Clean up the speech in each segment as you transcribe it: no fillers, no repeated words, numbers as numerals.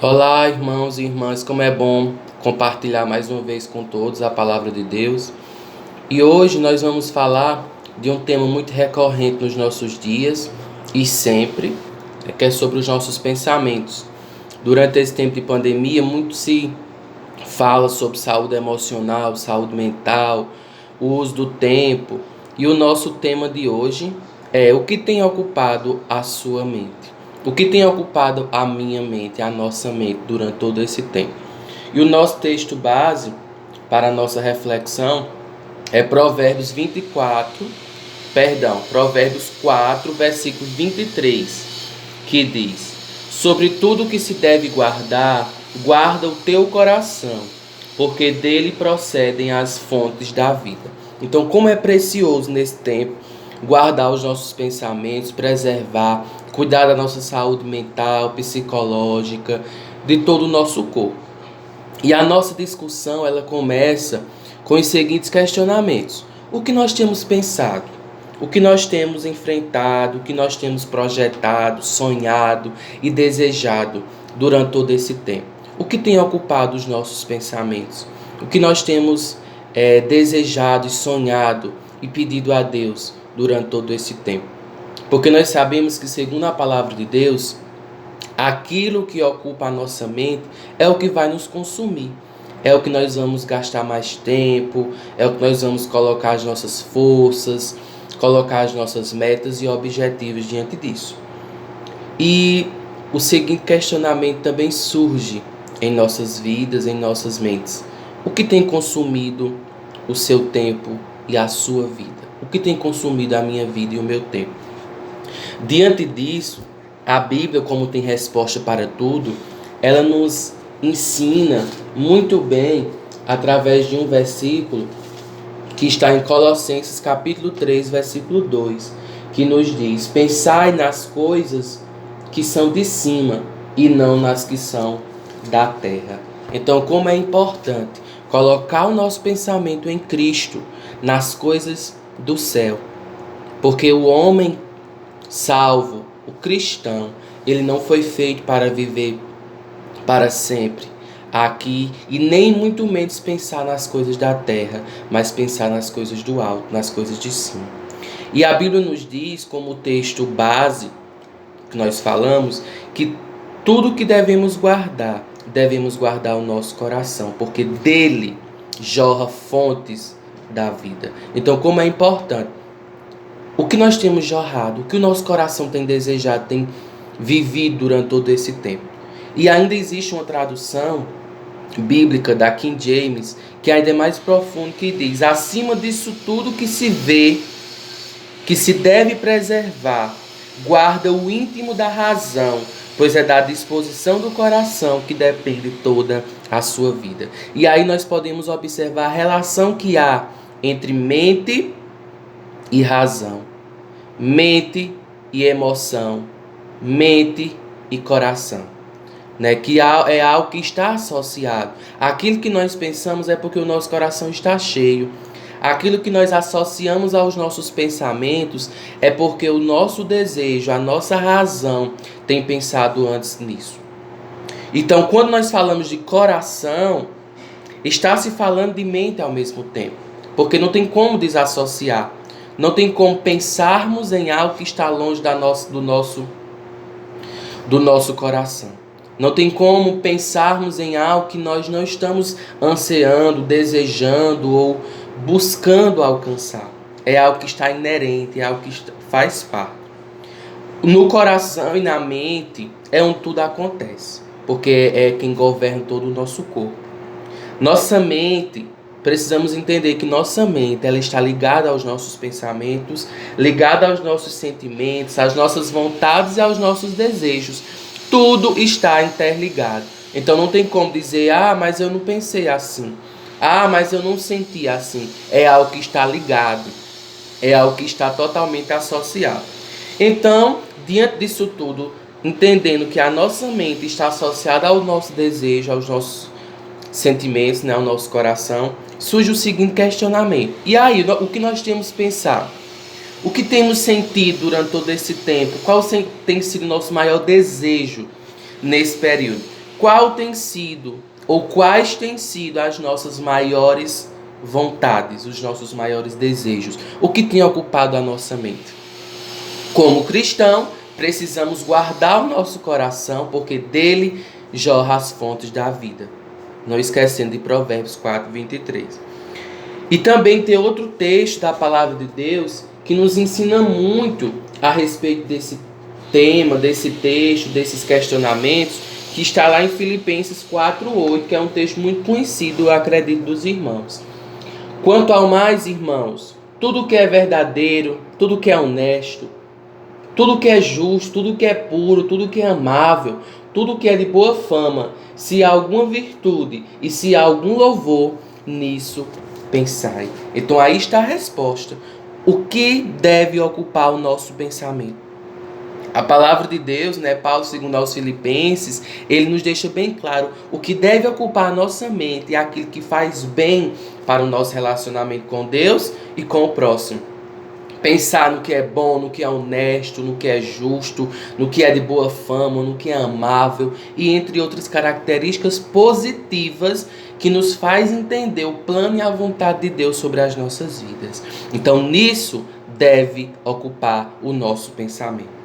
Olá, irmãos e irmãs, como é bom compartilhar mais uma vez com todos a palavra de Deus. E hoje nós vamos falar de um tema muito recorrente nos nossos dias e sempre, que é sobre os nossos pensamentos. Durante esse tempo de pandemia, muito se fala sobre saúde emocional, saúde mental, o uso do tempo. E o nosso tema de hoje é o que tem ocupado a sua mente. O que tem ocupado a minha mente, a nossa mente durante todo esse tempo. E o nosso texto base para a nossa reflexão é Provérbios 4, versículo 23, que diz: sobre tudo que se deve guardar, guarda o teu coração, porque dele procedem as fontes da vida. Então, como é precioso nesse tempo guardar os nossos pensamentos, preservar, cuidar da nossa saúde mental, psicológica, de todo o nosso corpo. E a nossa discussão, ela começa com os seguintes questionamentos: o que nós temos pensado? O que nós temos enfrentado, o que nós temos projetado, sonhado e desejado durante todo esse tempo? O que tem ocupado os nossos pensamentos? O que nós temos desejado e sonhado e pedido a Deus durante todo esse tempo? Porque nós sabemos que, segundo a palavra de Deus, aquilo que ocupa a nossa mente é o que vai nos consumir. É o que nós vamos gastar mais tempo, é o que nós vamos colocar as nossas forças, colocar as nossas metas e objetivos diante disso. E o seguinte questionamento também surge em nossas vidas, em nossas mentes: o que tem consumido o seu tempo e a sua vida? O que tem consumido a minha vida e o meu tempo? Diante disso, a Bíblia, como tem resposta para tudo, ela nos ensina muito bem através de um versículo que está em Colossenses capítulo 3, versículo 2, que nos diz: pensai nas coisas que são de cima e não nas que são da terra. Então, como é importante colocar o nosso pensamento em Cristo, nas coisas do céu, porque o homem salvo, o cristão, ele não foi feito para viver para sempre aqui e nem muito menos pensar nas coisas da terra, mas pensar nas coisas do alto, nas coisas de cima. E a Bíblia nos diz, como texto base que nós falamos, que tudo que devemos guardar o nosso coração, porque dele jorra fontes da vida. Então, como é importante o que nós temos jorrado, o que o nosso coração tem desejado, tem vivido durante todo esse tempo. E ainda existe uma tradução bíblica da King James que ainda é mais profunda, que diz: acima disso tudo que se vê, que se deve preservar, guarda o íntimo da razão, pois é da disposição do coração que depende toda a sua vida. E aí nós podemos observar a relação que há entre mente e razão, mente e emoção, mente e coração, né? Que é algo que está associado. Aquilo que nós pensamos é porque o nosso coração está cheio. Aquilo que nós associamos aos nossos pensamentos é porque o nosso desejo, a nossa razão tem pensado antes nisso. Então, quando nós falamos de coração, está se falando de mente ao mesmo tempo, porque não tem como desassociar. Não tem como pensarmos em algo que está longe do nosso coração. Não tem como pensarmos em algo que nós não estamos ansiando, desejando ou buscando alcançar. É algo que está inerente, é algo que faz parte. No coração e na mente é onde tudo acontece, porque é quem governa todo o nosso corpo. Nossa mente, precisamos entender que nossa mente ela está ligada aos nossos pensamentos, ligada aos nossos sentimentos, às nossas vontades e aos nossos desejos. Tudo está interligado. Então não tem como dizer: mas eu não pensei assim. Mas eu não senti assim. É algo que está ligado. É algo que está totalmente associado. Então, diante disso tudo, entendendo que a nossa mente está associada ao nosso desejo, aos nossos sentimentos, né, ao nosso coração, surge o seguinte questionamento: e aí, o que nós temos pensado? O que temos sentido durante todo esse tempo? Qual tem sido o nosso maior desejo nesse período? qual tem sido, ou quais têm sido as nossas maiores vontades, os nossos maiores desejos, o que tem ocupado a nossa mente. Como cristão, precisamos guardar o nosso coração, porque dele jorra as fontes da vida. Não esquecendo de Provérbios 4, 23. E também tem outro texto da palavra de Deus que nos ensina muito a respeito desse tema, desse texto, desses questionamentos, que está lá em Filipenses 4:8, que é um texto muito conhecido, eu acredito, dos irmãos. Quanto ao mais, irmãos, tudo que é verdadeiro, tudo que é honesto, tudo que é justo, tudo que é puro, tudo que é amável, tudo que é de boa fama, se há alguma virtude e se há algum louvor, nisso pensai. Então aí está a resposta. O que deve ocupar o nosso pensamento? A palavra de Deus, Paulo, segundo aos Filipenses, ele nos deixa bem claro o que deve ocupar a nossa mente é aquilo que faz bem para o nosso relacionamento com Deus e com o próximo. Pensar no que é bom, no que é honesto, no que é justo, no que é de boa fama, no que é amável e entre outras características positivas que nos faz entender o plano e a vontade de Deus sobre as nossas vidas. Então nisso deve ocupar o nosso pensamento.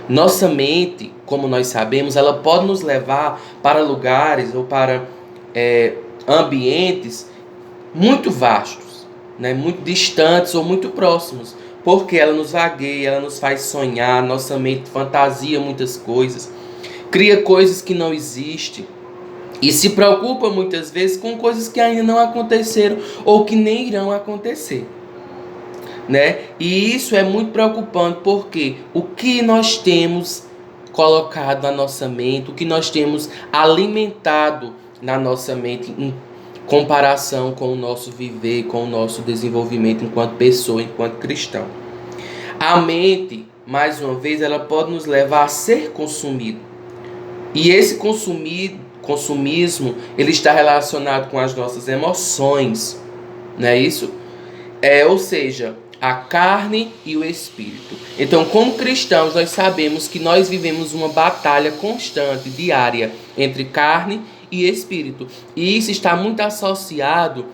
Nossa mente, como nós sabemos, ela pode nos levar para lugares ou para ambientes muito vastos, muito distantes ou muito próximos, porque ela nos vagueia, ela nos faz sonhar, nossa mente fantasia muitas coisas, cria coisas que não existem e se preocupa muitas vezes com coisas que ainda não aconteceram ou que nem irão acontecer. E isso é muito preocupante, porque o que nós temos colocado na nossa mente, o que nós temos alimentado na nossa mente em comparação com o nosso viver, com o nosso desenvolvimento enquanto pessoa, enquanto cristão. A mente, mais uma vez, ela pode nos levar a ser consumido. E esse consumismo, ele está relacionado com as nossas emoções, não é isso? Ou seja, a carne e o espírito. Então, como cristãos, nós sabemos que nós vivemos uma batalha constante, diária, entre carne e espírito. E isso está muito associado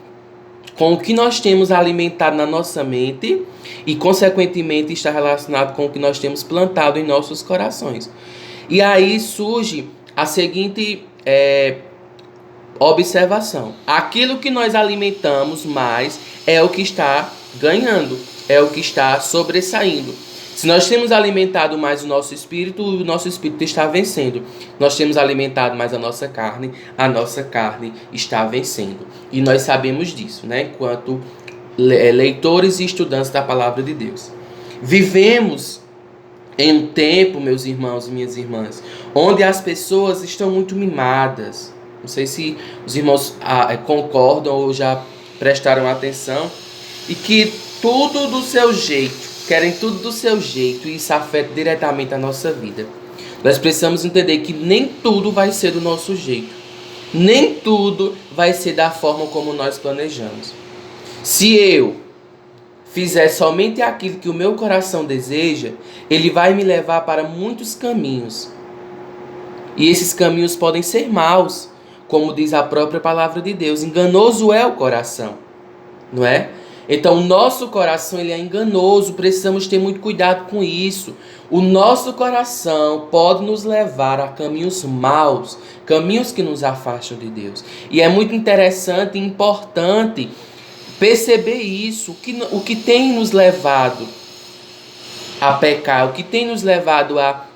com o que nós temos alimentado na nossa mente e, consequentemente, está relacionado com o que nós temos plantado em nossos corações. E aí surge a seguinte observação. Aquilo que nós alimentamos mais é o que está ganhando, é o que está sobressaindo. Se nós temos alimentado mais o nosso espírito está vencendo. Nós temos alimentado mais a nossa carne está vencendo. E nós sabemos disso, enquanto leitores e estudantes da palavra de Deus. Vivemos em um tempo, meus irmãos e minhas irmãs, onde as pessoas estão muito mimadas. Não sei se os irmãos concordam ou já prestaram atenção. E que tudo do seu jeito, querem tudo do seu jeito, e isso afeta diretamente a nossa vida. Nós precisamos entender que nem tudo vai ser do nosso jeito. Nem tudo vai ser da forma como nós planejamos. Se eu fizer somente aquilo que o meu coração deseja, ele vai me levar para muitos caminhos. E esses caminhos podem ser maus, como diz a própria palavra de Deus. Enganoso é o coração, não é? Então, o nosso coração ele é enganoso, precisamos ter muito cuidado com isso. O nosso coração pode nos levar a caminhos maus, caminhos que nos afastam de Deus. E é muito interessante e importante perceber isso, o que tem nos levado a pecar, o que tem nos levado a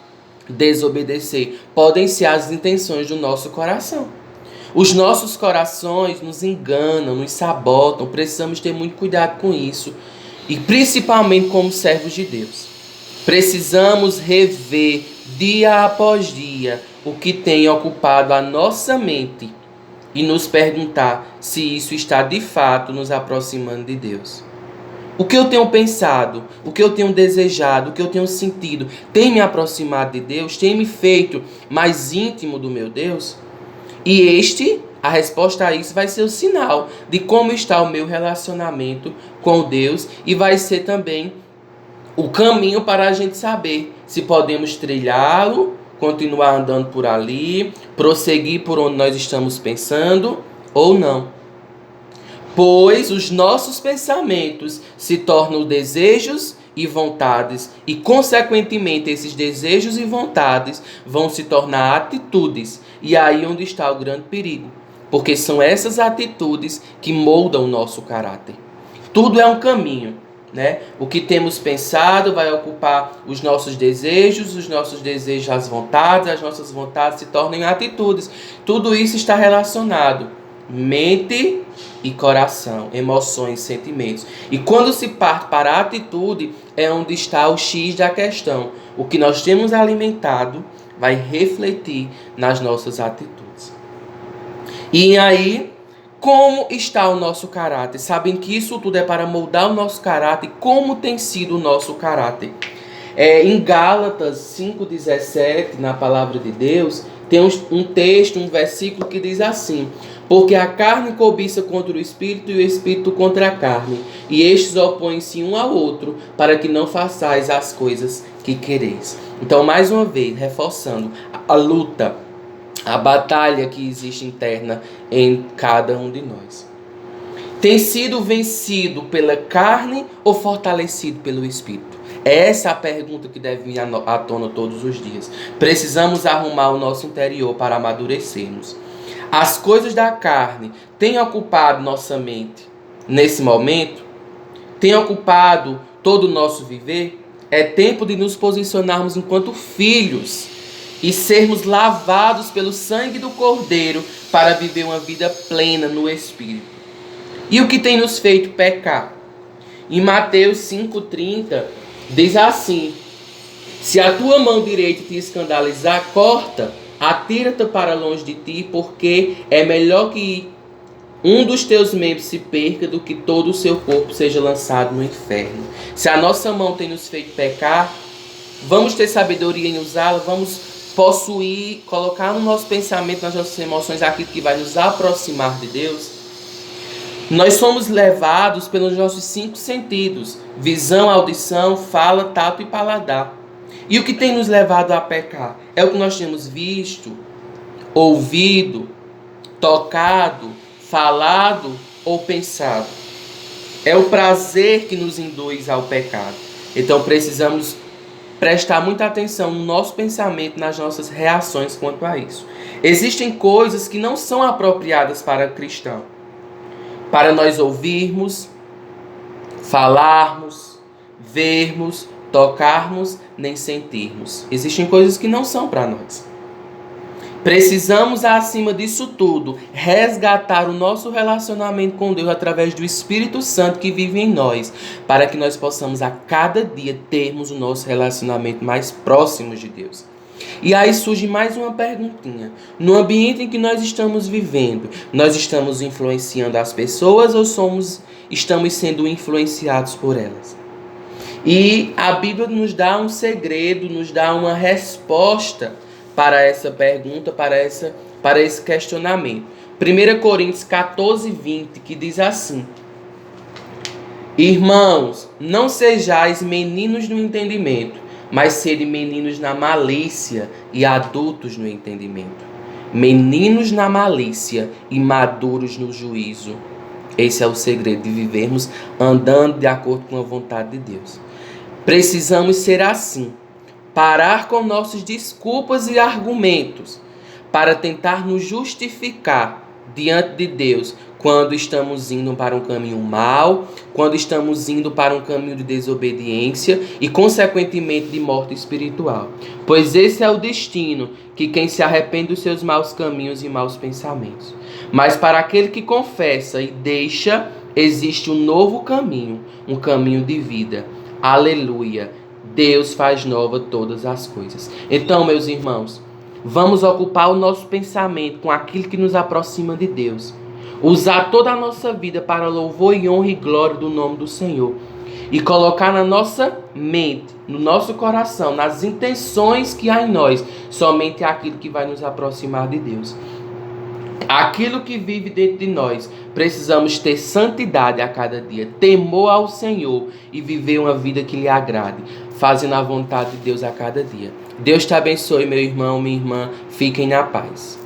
desobedecer, podem ser as intenções do nosso coração. Os nossos corações nos enganam, nos sabotam, precisamos ter muito cuidado com isso. E principalmente como servos de Deus. Precisamos rever dia após dia o que tem ocupado a nossa mente e nos perguntar se isso está de fato nos aproximando de Deus. O que eu tenho pensado, o que eu tenho desejado, o que eu tenho sentido, tem me aproximado de Deus? Tem me feito mais íntimo do meu Deus? E a resposta a isso vai ser o sinal de como está o meu relacionamento com Deus e vai ser também o caminho para a gente saber se podemos trilhá-lo, continuar andando por ali prosseguir por onde nós estamos pensando ou não. Pois os nossos pensamentos se tornam desejos e vontades, e consequentemente esses desejos e vontades vão se tornar atitudes. E aí onde está o grande perigo, porque são essas atitudes que moldam o nosso caráter. Tudo é um caminho, né? O que temos pensado vai ocupar os nossos desejos as vontades, as nossas vontades se tornam atitudes. Tudo isso está relacionado. Mente e coração, emoções, sentimentos. E quando se parte para a atitude, é onde está o X da questão. O que nós temos alimentado vai refletir nas nossas atitudes. E aí, como está o nosso caráter? Sabem que isso tudo é para moldar o nosso caráter. Como tem sido o nosso caráter? Em Gálatas 5,17, na palavra de Deus, tem um texto, um versículo que diz assim: porque a carne cobiça contra o espírito e o espírito contra a carne, e estes opõem-se um ao outro, para que não façais as coisas que quereis. Então, mais uma vez, reforçando a luta, a batalha que existe interna em cada um de nós. Tem sido vencido pela carne ou fortalecido pelo espírito? Essa é a pergunta que deve vir à tona todos os dias. Precisamos arrumar o nosso interior para amadurecermos. As coisas da carne têm ocupado nossa mente nesse momento? Têm ocupado todo o nosso viver? É tempo de nos posicionarmos enquanto filhos e sermos lavados pelo sangue do Cordeiro para viver uma vida plena no Espírito. E o que tem nos feito pecar? Em Mateus 5,30 diz assim: se a tua mão direita te escandalizar, corta, atira-te para longe de ti, porque é melhor que um dos teus membros se perca do que todo o seu corpo seja lançado no inferno. Se a nossa mão tem nos feito pecar, vamos ter sabedoria em usá-la, vamos possuir, colocar no nosso pensamento, nas nossas emoções, aquilo que vai nos aproximar de Deus. Nós somos levados pelos nossos 5 sentidos: visão, audição, fala, tato e paladar. E o que tem nos levado a pecar? É o que nós temos visto, ouvido, tocado, falado ou pensado. É o prazer que nos induz ao pecado. Então precisamos prestar muita atenção no nosso pensamento, nas nossas reações quanto a isso. Existem coisas que não são apropriadas para o cristão, para nós ouvirmos, falarmos, vermos, tocarmos, nem sentirmos. Existem coisas que não são para nós. Precisamos, acima disso tudo, resgatar o nosso relacionamento com Deus através do Espírito Santo que vive em nós, para que nós possamos a cada dia termos o nosso relacionamento mais próximo de Deus. E aí surge mais uma perguntinha. No ambiente em que nós estamos vivendo, nós estamos influenciando as pessoas ou estamos sendo influenciados por elas? E a Bíblia nos dá um segredo, nos dá uma resposta para essa pergunta, para esse questionamento. 1 Coríntios 14:20, que diz assim: irmãos, não sejais meninos no entendimento, mas sede meninos na malícia e adultos no entendimento. Meninos na malícia e maduros no juízo. Esse é o segredo de vivermos andando de acordo com a vontade de Deus. Precisamos ser assim. Parar com nossas desculpas e argumentos para tentar nos justificar diante de Deus quando estamos indo para um caminho mau, quando estamos indo para um caminho de desobediência e, consequentemente, de morte espiritual. Pois esse é o destino que quem se arrepende dos seus maus caminhos e maus pensamentos. Mas para aquele que confessa e deixa, existe um novo caminho, um caminho de vida. Aleluia! Deus faz nova todas as coisas. Então, meus irmãos, vamos ocupar o nosso pensamento com aquilo que nos aproxima de Deus. Usar toda a nossa vida para louvor e honra e glória do nome do Senhor. E colocar na nossa mente, no nosso coração, nas intenções que há em nós, somente aquilo que vai nos aproximar de Deus. Aquilo que vive dentro de nós, precisamos ter santidade a cada dia, temor ao Senhor e viver uma vida que lhe agrade, fazendo a vontade de Deus a cada dia. Deus te abençoe, meu irmão, minha irmã. Fiquem na paz.